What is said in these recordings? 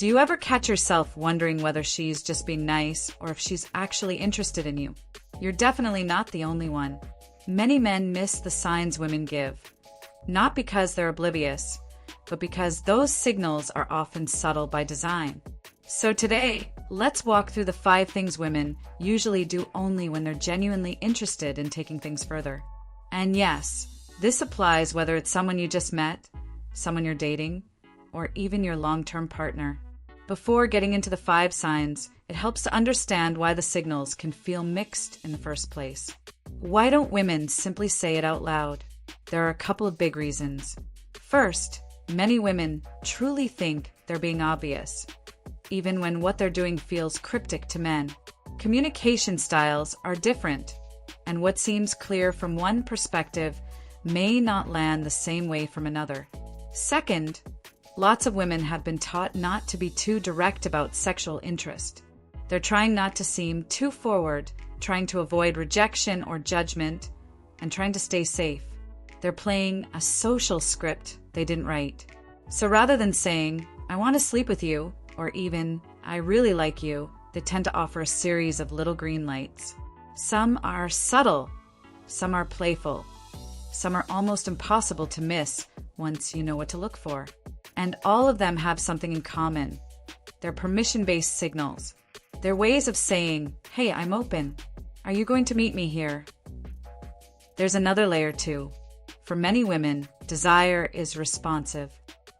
Do you ever catch yourself wondering whether she's just being nice or if she's actually interested in you? You're definitely not the only one. Many men miss the signs women give, not because they're oblivious, but because those signals are often subtle by design. So today, let's walk through the 5 things women usually do only when they're genuinely interested in taking things further. And yes, this applies whether it's someone you just met, someone you're dating, or even your long-term partner. Before getting into the 5 signs, it helps to understand why the signals can feel mixed in the first place. Why don't women simply say it out loud? There are a couple of big reasons. First, many women truly think they're being obvious, even when what they're doing feels cryptic to men. Communication styles are different, and what seems clear from one perspective may not land the same way from another. Second, lots of women have been taught not to be too direct about sexual interest. They're trying not to seem too forward, trying to avoid rejection or judgment, and trying to stay safe. They're playing a social script they didn't write. So rather than saying, "I want to sleep with you," or even, "I really like you," they tend to offer a series of little green lights. Some are subtle, some are playful, some are almost impossible to miss once you know what to look for. And all of them have something in common. They're permission-based signals. They're ways of saying, "Hey, I'm open. Are you going to meet me here?" There's another layer too. For many women, desire is responsive.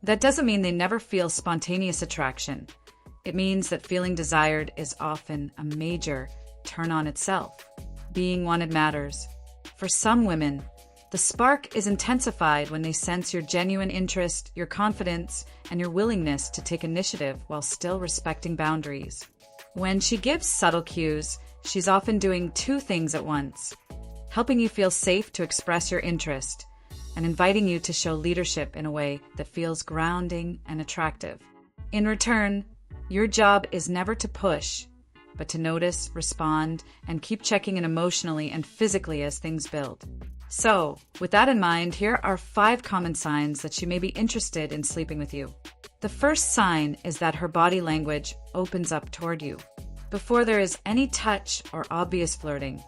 That doesn't mean they never feel spontaneous attraction. It means that feeling desired is often a major turn on itself. Being wanted matters. For some women, the spark is intensified when they sense your genuine interest, your confidence, and your willingness to take initiative while still respecting boundaries. When she gives subtle cues, she's often doing 2 things at once: helping you feel safe to express your interest, and inviting you to show leadership in a way that feels grounding and attractive. In return, your job is never to push, but to notice, respond, and keep checking in emotionally and physically as things build. So, with that in mind, here are 5 common signs that she may be interested in sleeping with you. The first sign is that her body language opens up toward you. Before there is any touch or obvious flirting,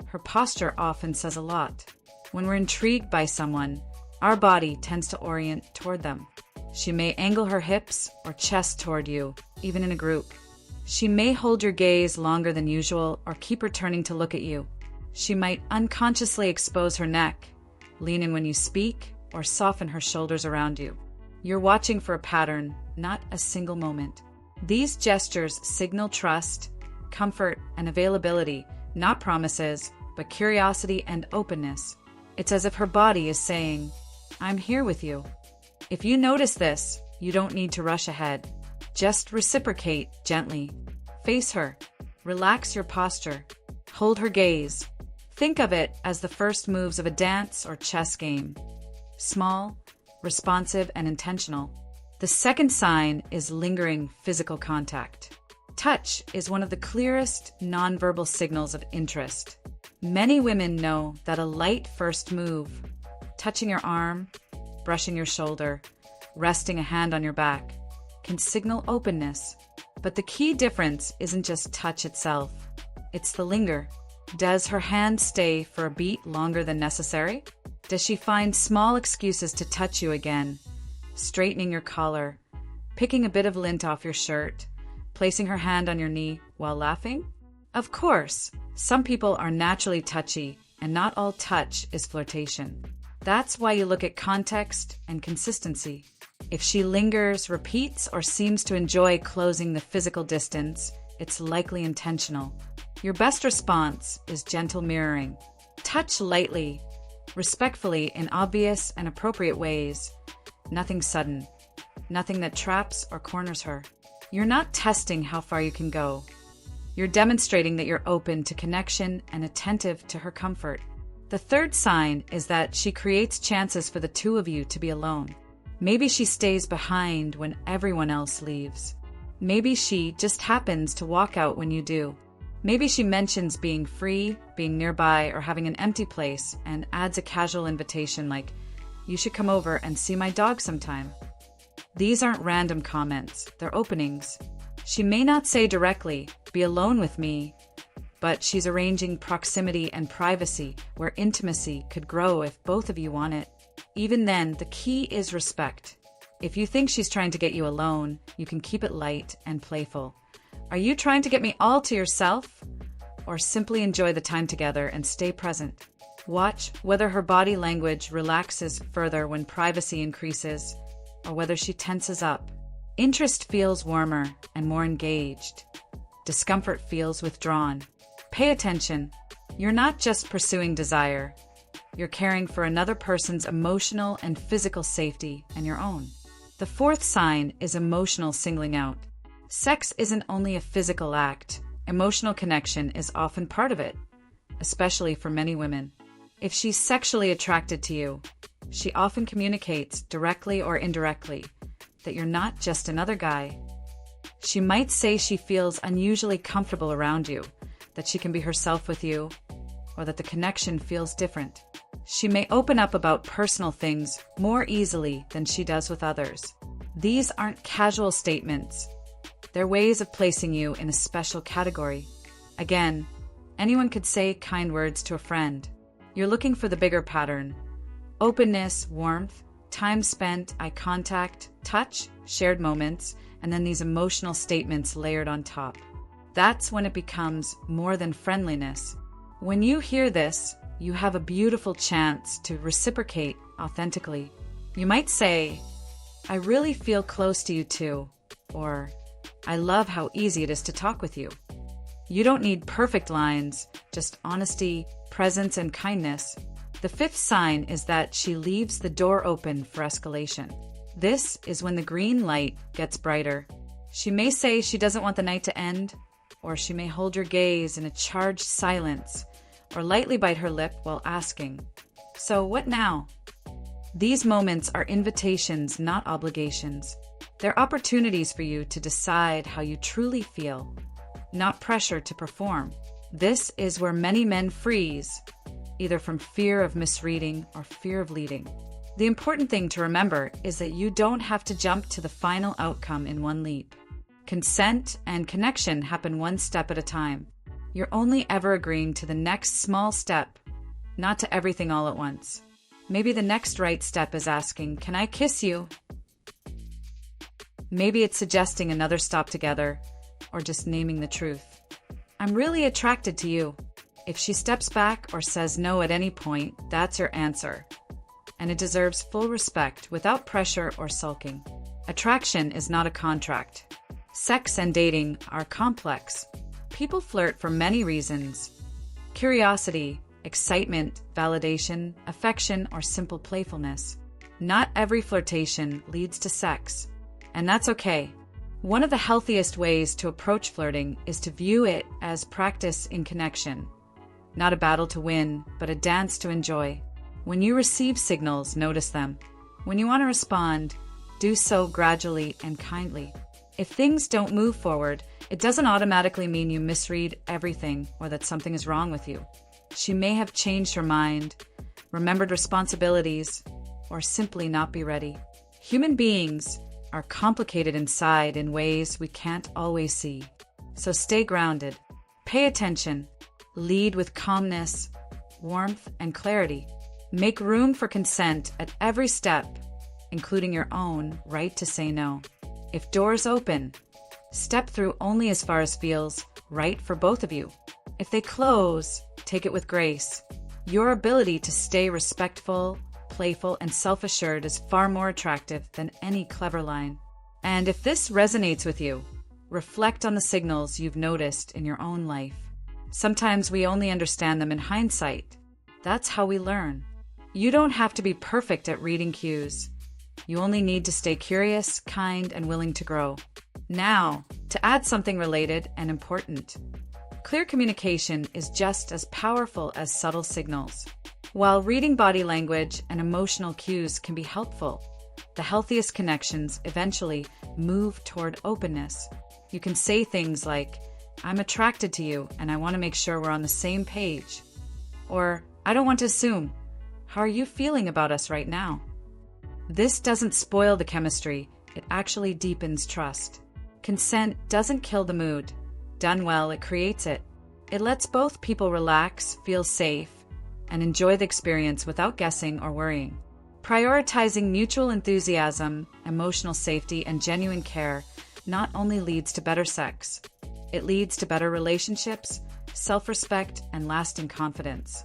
her posture often says a lot. When we're intrigued by someone, our body tends to orient toward them. She may angle her hips or chest toward you, even in a group. She may hold your gaze longer than usual or keep returning to look at you. She might unconsciously expose her neck, lean in when you speak, or soften her shoulders around you. You're watching for a pattern, not a single moment. These gestures signal trust, comfort, and availability, not promises, but curiosity and openness. It's as if her body is saying, "I'm here with you." If you notice this, you don't need to rush ahead. Just reciprocate gently. Face her. Relax your posture. Hold her gaze. Think of it as the first moves of a dance or chess game. Small, responsive, and intentional. The second sign is lingering physical contact. Touch is one of the clearest nonverbal signals of interest. Many women know that a light first move, touching your arm, brushing your shoulder, resting a hand on your back, can signal openness. But the key difference isn't just touch itself. It's the linger. Does her hand stay for a beat longer than necessary? Does she find small excuses to touch you again, straightening your collar, picking a bit of lint off your shirt, placing her hand on your knee while laughing? Of course, some people are naturally touchy, and not all touch is flirtation. That's why you look at context and consistency. If she lingers, repeats, or seems to enjoy closing the physical distance, it's likely intentional. Your best response is gentle mirroring. Touch lightly, respectfully in obvious and appropriate ways. Nothing sudden. Nothing that traps or corners her. You're not testing how far you can go. You're demonstrating that you're open to connection and attentive to her comfort. The third sign is that she creates chances for the 2 of you to be alone. Maybe she stays behind when everyone else leaves. Maybe she just happens to walk out when you do. Maybe she mentions being free, being nearby, or having an empty place and adds a casual invitation like, "You should come over and see my dog sometime." These aren't random comments, they're openings. She may not say directly, "Be alone with me," but she's arranging proximity and privacy where intimacy could grow if both of you want it. Even then, the key is respect. If you think she's trying to get you alone, you can keep it light and playful. Are you trying to get me all to yourself? Or simply enjoy the time together and stay present? Watch whether her body language relaxes further when privacy increases, or whether she tenses up. Interest feels warmer and more engaged. Discomfort feels withdrawn. Pay attention. You're not just pursuing desire. You're caring for another person's emotional and physical safety and your own. The fourth sign is emotional singling out. Sex isn't only a physical act. Emotional connection is often part of it, especially for many women. If she's sexually attracted to you, she often communicates, directly or indirectly, that you're not just another guy. She might say she feels unusually comfortable around you, that she can be herself with you, or that the connection feels different. She may open up about personal things more easily than she does with others. These aren't casual statements. They're ways of placing you in a special category. Again, anyone could say kind words to a friend. You're looking for the bigger pattern. Openness, warmth, time spent, eye contact, touch, shared moments, and then these emotional statements layered on top. That's when it becomes more than friendliness. When you hear this, you have a beautiful chance to reciprocate authentically. You might say, "I really feel close to you too," or "I love how easy it is to talk with you." You don't need perfect lines, just honesty, presence, and kindness. The fifth sign is that she leaves the door open for escalation. This is when the green light gets brighter. She may say she doesn't want the night to end, or she may hold your gaze in a charged silence, or lightly bite her lip while asking, "So what now?" These moments are invitations, not obligations. They're opportunities for you to decide how you truly feel, not pressure to perform. This is where many men freeze, either from fear of misreading or fear of leading. The important thing to remember is that you don't have to jump to the final outcome in one leap. Consent and connection happen one step at a time. You're only ever agreeing to the next small step, not to everything all at once. Maybe the next right step is asking, "Can I kiss you?" Maybe it's suggesting another stop together, or just naming the truth. "I'm really attracted to you." If she steps back or says no at any point, that's your answer. And it deserves full respect without pressure or sulking. Attraction is not a contract. Sex and dating are complex. People flirt for many reasons: curiosity, excitement, validation, affection, or simple playfulness. Not every flirtation leads to sex, and that's okay. One of the healthiest ways to approach flirting is to view it as practice in connection. Not a battle to win, but a dance to enjoy. When you receive signals, notice them. When you want to respond, do so gradually and kindly. If things don't move forward, it doesn't automatically mean you misread everything or that something is wrong with you. She may have changed her mind, remembered responsibilities, or simply not be ready. Human beings are complicated inside in ways we can't always see. So stay grounded. Pay attention. Lead with calmness, warmth, and clarity. Make room for consent at every step, including your own right to say no. If doors open, step through only as far as feels right for both of you. If they close, take it with grace. Your ability to stay respectful, playful, and self-assured is far more attractive than any clever line. And if this resonates with you, reflect on the signals you've noticed in your own life. Sometimes we only understand them in hindsight. That's how we learn. You don't have to be perfect at reading cues. You only need to stay curious, kind, and willing to grow. Now, to add something related and important. Clear communication is just as powerful as subtle signals. While reading body language and emotional cues can be helpful, the healthiest connections eventually move toward openness. You can say things like, "I'm attracted to you and I want to make sure we're on the same page." Or, "I don't want to assume. How are you feeling about us right now?" This doesn't spoil the chemistry, it actually deepens trust. Consent doesn't kill the mood. Done well, it creates it. It lets both people relax, feel safe, and enjoy the experience without guessing or worrying. Prioritizing mutual enthusiasm, emotional safety, and genuine care not only leads to better sex, it leads to better relationships, self-respect, and lasting confidence.